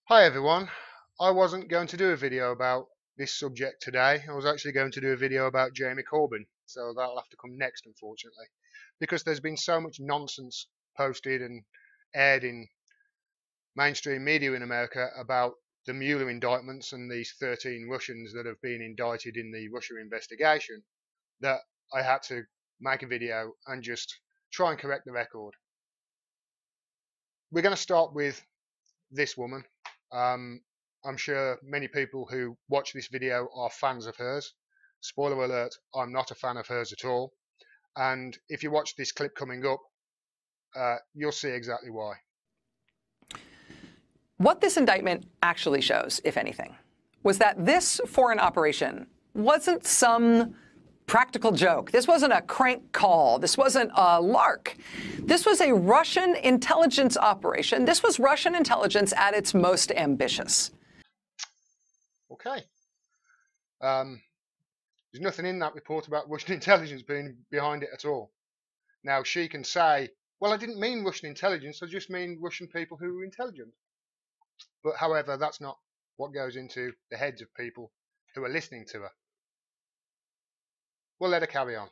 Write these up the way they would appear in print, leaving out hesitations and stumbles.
Hi everyone. I wasn't going to do a video about this subject today. I was actually going to do a video about Jamie Corbyn. So that'll have to come next, unfortunately. Because there's been so much nonsense posted and aired in mainstream media in America about the Mueller indictments and these 13 Russians that have been indicted in the Russia investigation that I had to make a video and just try and correct the record. We're going to start with this woman. I'm sure many people who watch this video are fans of hers. Spoiler alert, I'm not a fan of hers at all. And if you watch this clip coming up, you'll see exactly why. What this indictment actually shows, if anything, was that this foreign operation wasn't some practical joke. This wasn't a crank call. This wasn't a lark. This was a Russian intelligence operation. This was Russian intelligence at its most ambitious. Okay. There's nothing in that report about Russian intelligence being behind it at all. Now, she can say, well, I didn't mean Russian intelligence, I just mean Russian people who were intelligent. But however, that's not what goes into the heads of people who are listening to her. We'll let her carry on.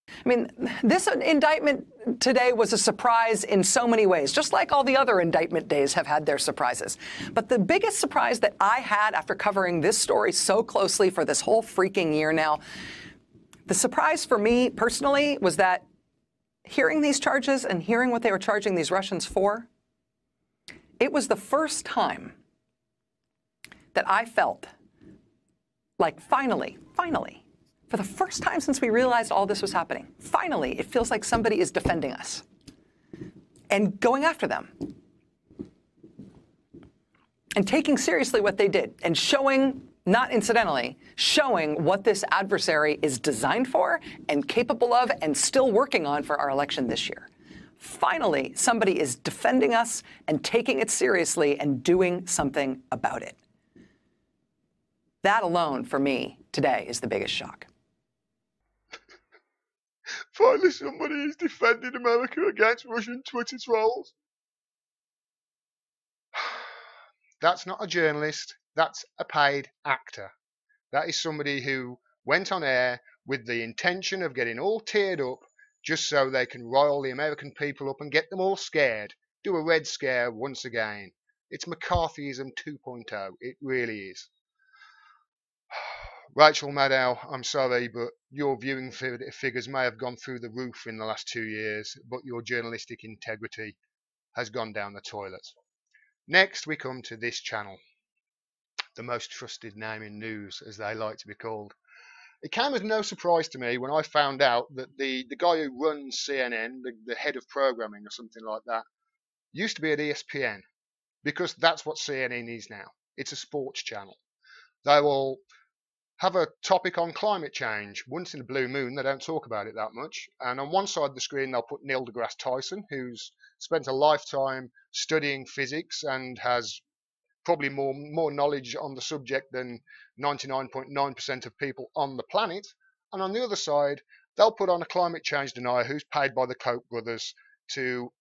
I mean, this indictment today was a surprise in so many ways, just like all the other indictment days have had their surprises. But the biggest surprise that I had after covering this story so closely for this whole freaking year now, the surprise for me personally was that hearing these charges and hearing what they were charging these Russians for, it was the first time that I felt like finally, for the first time since we realized all this was happening, finally, it feels like somebody is defending us and going after them and taking seriously what they did and showing, not incidentally, showing what this adversary is designed for and capable of and still working on for our election this year. Finally, somebody is defending us and taking it seriously and doing something about it. That alone, for me, today is the biggest shock. Finally, somebody is defending America against Russian Twitter trolls. That's not a journalist. That's a paid actor. That is somebody who went on air with the intention of getting all teared up just so they can rile the American people up and get them all scared. Do a Red Scare once again. It's McCarthyism 2.0. It really is. Rachel Maddow, I'm sorry, but your viewing figures may have gone through the roof in the last 2 years, but your journalistic integrity has gone down the toilet. Next, we come to this channel, the most trusted name in news, as they like to be called. It came as no surprise to me when I found out that the guy who runs CNN, the head of programming or something like that, used to be at ESPN, because that's what CNN is now. It's a sports channel. They will have a topic on climate change. Once in a blue moon, they don't talk about it that much. And on one side of the screen, they'll put Neil deGrasse Tyson, who's spent a lifetime studying physics and has probably more knowledge on the subject than 99.9% of people on the planet. And on the other side, they'll put on a climate change denier who's paid by the Koch brothers to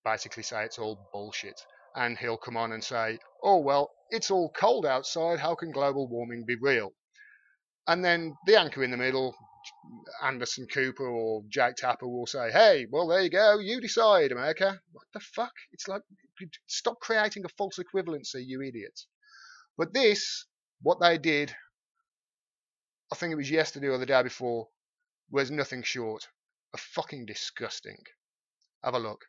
basically say it's all bullshit. And he'll come on and say, oh, well, it's all cold outside. How can global warming be real? And then the anchor in the middle, Anderson Cooper or Jake Tapper, will say, hey, well, there you go. You decide, America. What the fuck? It's like, stop creating a false equivalency, you idiots. But this, what they did, I think it was yesterday or the day before, was nothing short of fucking disgusting. Have a look.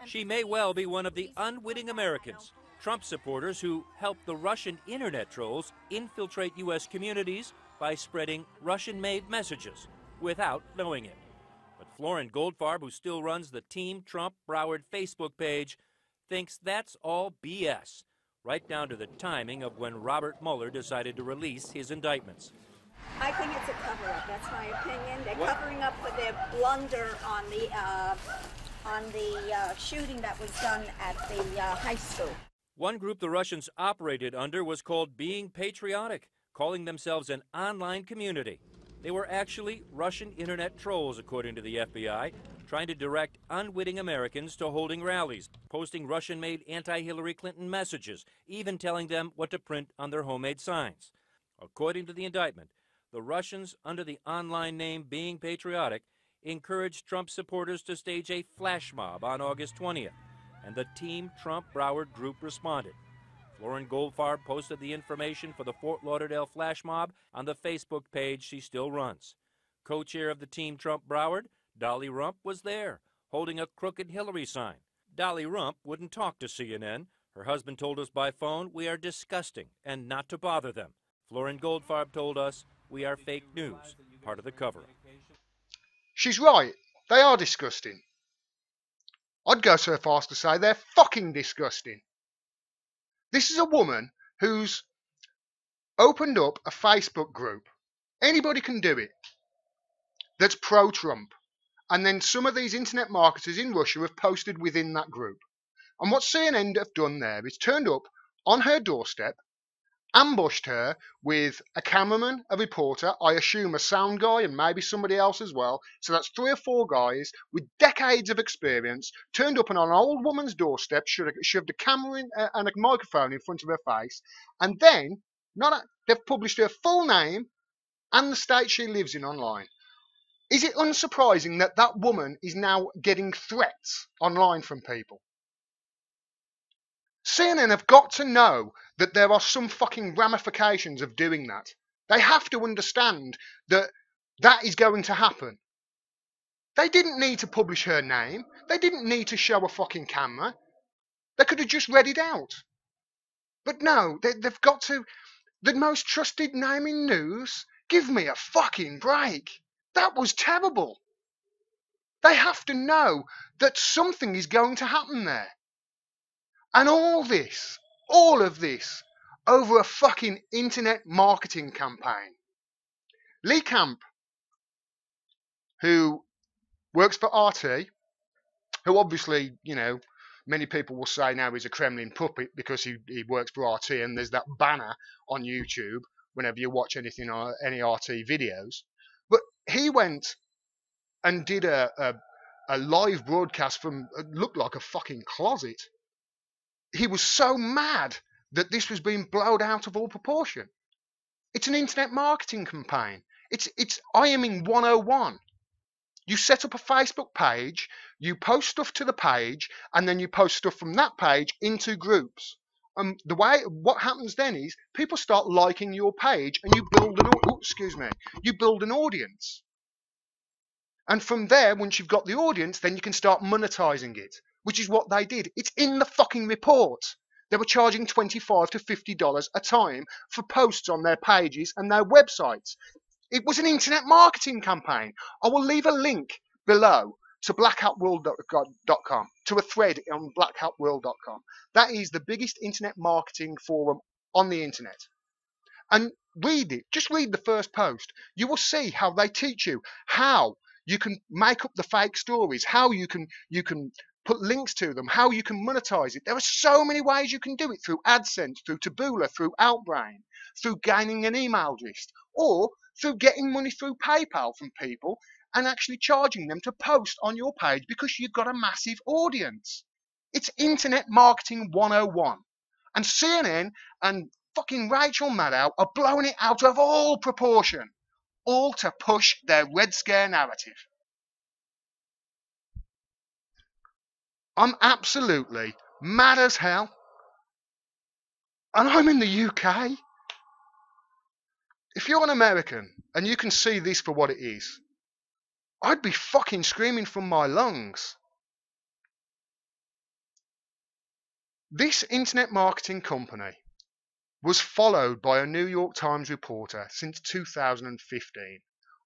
She may well be one of the unwitting Americans, Trump supporters who helped the Russian internet trolls infiltrate U.S. communities by spreading Russian-made messages without knowing it. But Florin Goldfarb, who still runs the Team Trump Broward Facebook page, thinks that's all BS, right down to the timing of when Robert Mueller decided to release his indictments. I think it's a cover-up. That's my opinion. They're covering up for their blunder on the shooting that was done at the high school. One group the Russians operated under was called Being Patriotic, calling themselves an online community. They were actually Russian internet trolls, according to the FBI, trying to direct unwitting Americans to holding rallies, posting Russian-made anti-Hillary Clinton messages, even telling them what to print on their homemade signs. According to the indictment, the Russians, under the online name Being Patriotic, encouraged Trump supporters to stage a flash mob on August 20th, and the Team Trump Broward group responded. Lauren Goldfarb posted the information for the Fort Lauderdale flash mob on the Facebook page she still runs. Co-chair of the Team Trump Broward, Dolly Rump, was there, holding a crooked Hillary sign. Dolly Rump wouldn't talk to CNN. Her husband told us by phone, "We are disgusting and not to bother them." Lauren Goldfarb told us, "We are fake news, part of the cover-up." She's right. They are disgusting. I'd go so far as to say they're fucking disgusting. This is a woman who's opened up a Facebook group. Anybody can do it. That's pro-Trump. And then some of these internet marketers in Russia have posted within that group. And what CNN have done there is turned up on her doorstep, ambushed her with a cameraman, a reporter, I assume a sound guy, and maybe somebody else as well. So that's 3 or 4 guys with decades of experience, turned up on an old woman's doorstep, shoved a camera and a microphone in front of her face, and then they've published her full name and the state she lives in online. Is it unsurprising that that woman is now getting threats online from people? CNN have got to know that there are some fucking ramifications of doing that. They have to understand that that is going to happen. They didn't need to publish her name. They didn't need to show a fucking camera. They could have just read it out. But no, they've got to. The most trusted name in news? Give me a fucking break. That was terrible. They have to know that something is going to happen there. And all of this, over a fucking internet marketing campaign. Lee Camp, who works for RT, who obviously, many people will say now he's a Kremlin puppet because he works for RT, and there's that banner on YouTube whenever you watch anything on any RT videos. But he went and did a live broadcast from, it looked like a fucking closet. He was so mad that this was being blown out of all proportion. It's an internet marketing campaign. It's IMing 101. You set up a Facebook page, you post stuff to the page, and then you post stuff from that page into groups. What happens then is people start liking your page, and you build an audience. And from there, once you've got the audience, then you can start monetizing it, which is what they did. It's in the fucking report. They were charging $25 to $50 a time for posts on their pages and their websites. It was an internet marketing campaign. I will leave a link below to blackhatworld.com, to a thread on blackhatworld.com. That is the biggest internet marketing forum on the internet. And read it. Just read the first post. You will see how they teach you how you can make up the fake stories, how you can put links to them, how you can monetize it. There are so many ways you can do it, through AdSense, through Taboola, through Outbrain, through gaining an email list, or through getting money through PayPal from people and actually charging them to post on your page because you've got a massive audience. It's Internet Marketing 101. And CNN and fucking Rachel Maddow are blowing it out of all proportion, all to push their Red Scare narrative. I'm absolutely mad as hell. And I'm in the UK. If you're an American and you can see this for what it is, I'd be fucking screaming from my lungs. This internet marketing company was followed by a New York Times reporter since 2015.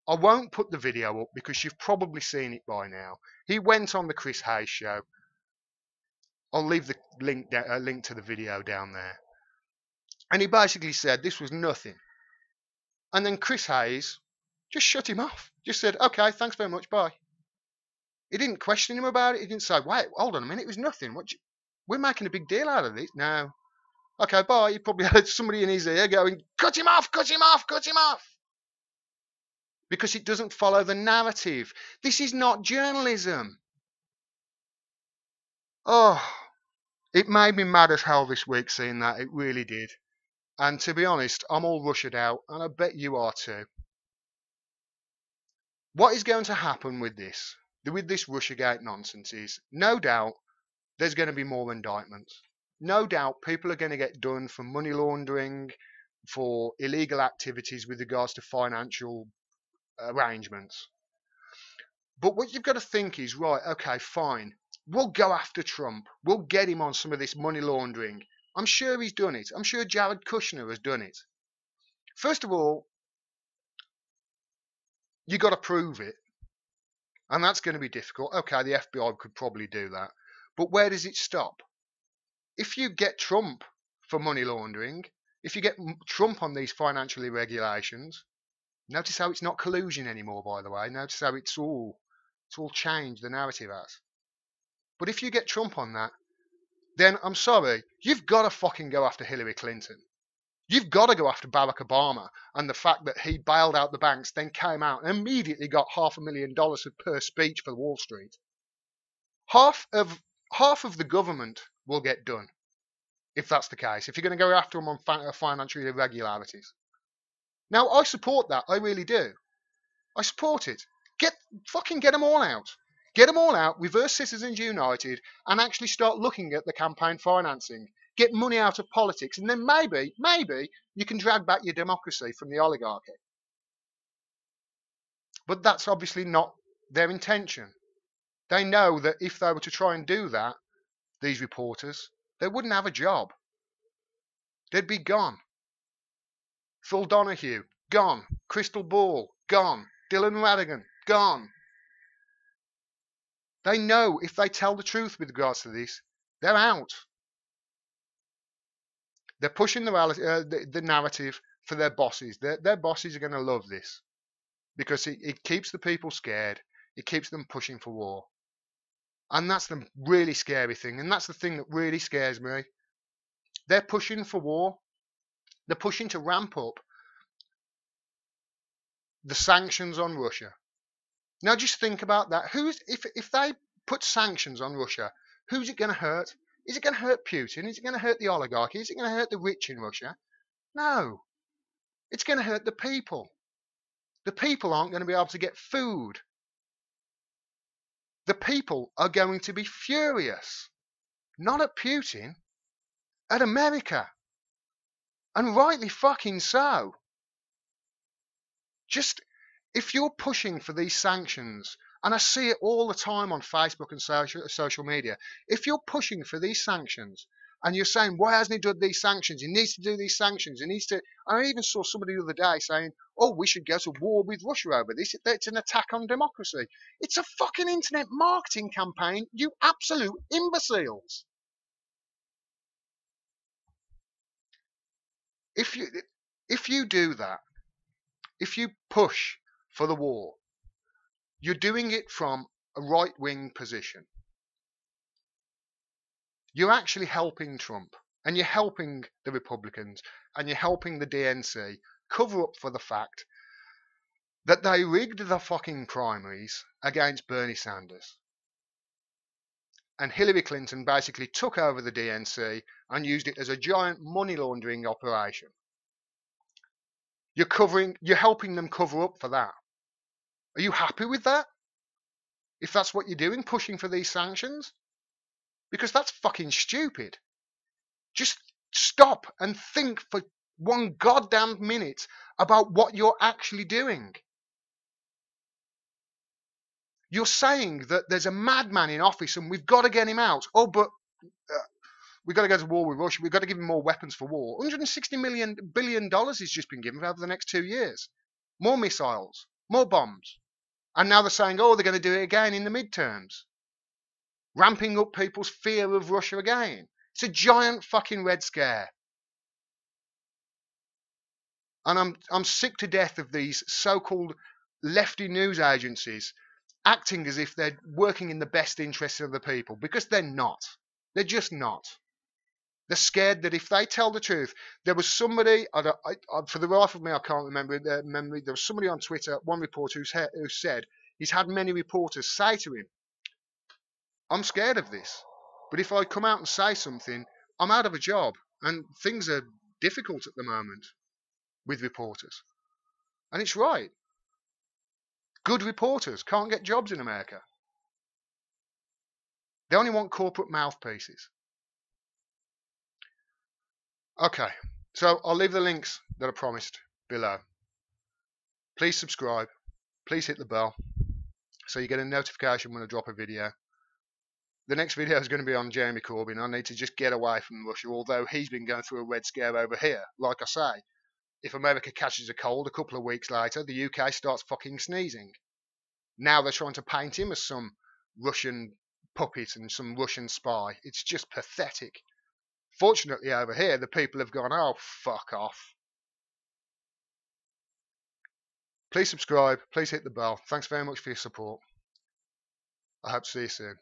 I won't put the video up because you've probably seen it by now. He went on the Chris Hayes show. I'll leave the link to the video down there. And he basically said this was nothing. And then Chris Hayes just shut him off. Just said, okay, thanks very much, bye. He didn't question him about it. He didn't say, wait, hold on a minute, it was nothing. We're making a big deal out of this. No. Okay, bye. He probably had somebody in his ear going, cut him off, cut him off, cut him off. because it doesn't follow the narrative. This is not journalism. Oh, it made me mad as hell this week seeing that. It really did. And to be honest, I'm all Russiaed out, and I bet you are too. What is going to happen with this Russiagate nonsense is, no doubt, there's going to be more indictments. No doubt people are going to get done for money laundering, for illegal activities with regards to financial arrangements. But what you've got to think is, right, okay, fine. We'll go after Trump. We'll get him on some of this money laundering. I'm sure he's done it. I'm sure Jared Kushner has done it. First of all, you got to prove it. And that's going to be difficult. Okay, the FBI could probably do that. But where does it stop? If you get Trump for money laundering, if you get Trump on these financial irregulations, notice how it's not collusion anymore, by the way. Notice how it's all changed, the narrative has. But if you get Trump on that, then I'm sorry, you've got to fucking go after Hillary Clinton. You've got to go after Barack Obama and the fact that he bailed out the banks, then came out and immediately got $500,000 per speech for Wall Street. Half of the government will get done if that's the case. If you're going to go after them on financial irregularities. Now, I support that. I really do. I support it. Get them all out. Get them all out, reverse Citizens United, and actually start looking at the campaign financing. Get money out of politics, and then maybe you can drag back your democracy from the oligarchy. But that's obviously not their intention. They know that if they were to try and do that, these reporters, they wouldn't have a job. They'd be gone. Phil Donahue, gone. Crystal Ball, gone. Dylan Radigan, gone. They know if they tell the truth with regards to this, they're out. They're pushing the narrative for their bosses. Their bosses are going to love this because it keeps the people scared. It keeps them pushing for war. And that's the really scary thing. And that's the thing that really scares me. They're pushing for war. They're pushing to ramp up the sanctions on Russia. Now just think about that. If they put sanctions on Russia, who's it going to hurt? Is it going to hurt Putin? Is it going to hurt the oligarchy? Is it going to hurt the rich in Russia? No. It's going to hurt the people. The people aren't going to be able to get food. The people are going to be furious. Not at Putin, at America. And rightly fucking so. Just, if you're pushing for these sanctions, and I see it all the time on Facebook and social media, if you're pushing for these sanctions, and you're saying, why hasn't he done these sanctions? He needs to do these sanctions. He needs to. I even saw somebody the other day saying, oh, we should go to war with Russia over this. It's an attack on democracy. It's a fucking internet marketing campaign, you absolute imbeciles. If you do that, if you push for the war, you're doing it from a right-wing position. You're actually helping Trump, and you're helping the Republicans, and you're helping the DNC cover up for the fact that they rigged the fucking primaries against Bernie Sanders. And Hillary Clinton basically took over the DNC and used it as a giant money laundering operation. You're helping them cover up for that. Are you happy with that? If that's what you're doing, pushing for these sanctions? Because that's fucking stupid. Just stop and think for one goddamn minute about what you're actually doing. You're saying that there's a madman in office and we've got to get him out. Oh, but we've got to go to war with Russia. We've got to give him more weapons for war. $160 billion has just been given over the next 2 years. More missiles, more bombs. And now they're saying, oh, they're going to do it again in the midterms. Ramping up people's fear of Russia again. It's a giant fucking red scare. And I'm sick to death of these so-called lefty news agencies acting as if they're working in the best interests of the people, because they're not. They're just not. They're scared that if they tell the truth, there was somebody, for the life of me, I can't remember their memory. There was somebody on Twitter, one reporter who said he's had many reporters say to him, I'm scared of this, but if I come out and say something, I'm out of a job. And things are difficult at the moment with reporters. And it's right. Good reporters can't get jobs in America. They only want corporate mouthpieces. Okay, so I'll leave the links that I promised below. Please subscribe. Please hit the bell so you get a notification when I drop a video. The next video is going to be on Jeremy Corbyn. I need to just get away from Russia, although he's been going through a red scare over here. Like I say, if America catches a cold, a couple of weeks later, the UK starts fucking sneezing. Now they're trying to paint him as some Russian puppet and some Russian spy. It's just pathetic. Fortunately, over here, the people have gone, oh, fuck off. Please subscribe. Please hit the bell. Thanks very much for your support. I hope to see you soon.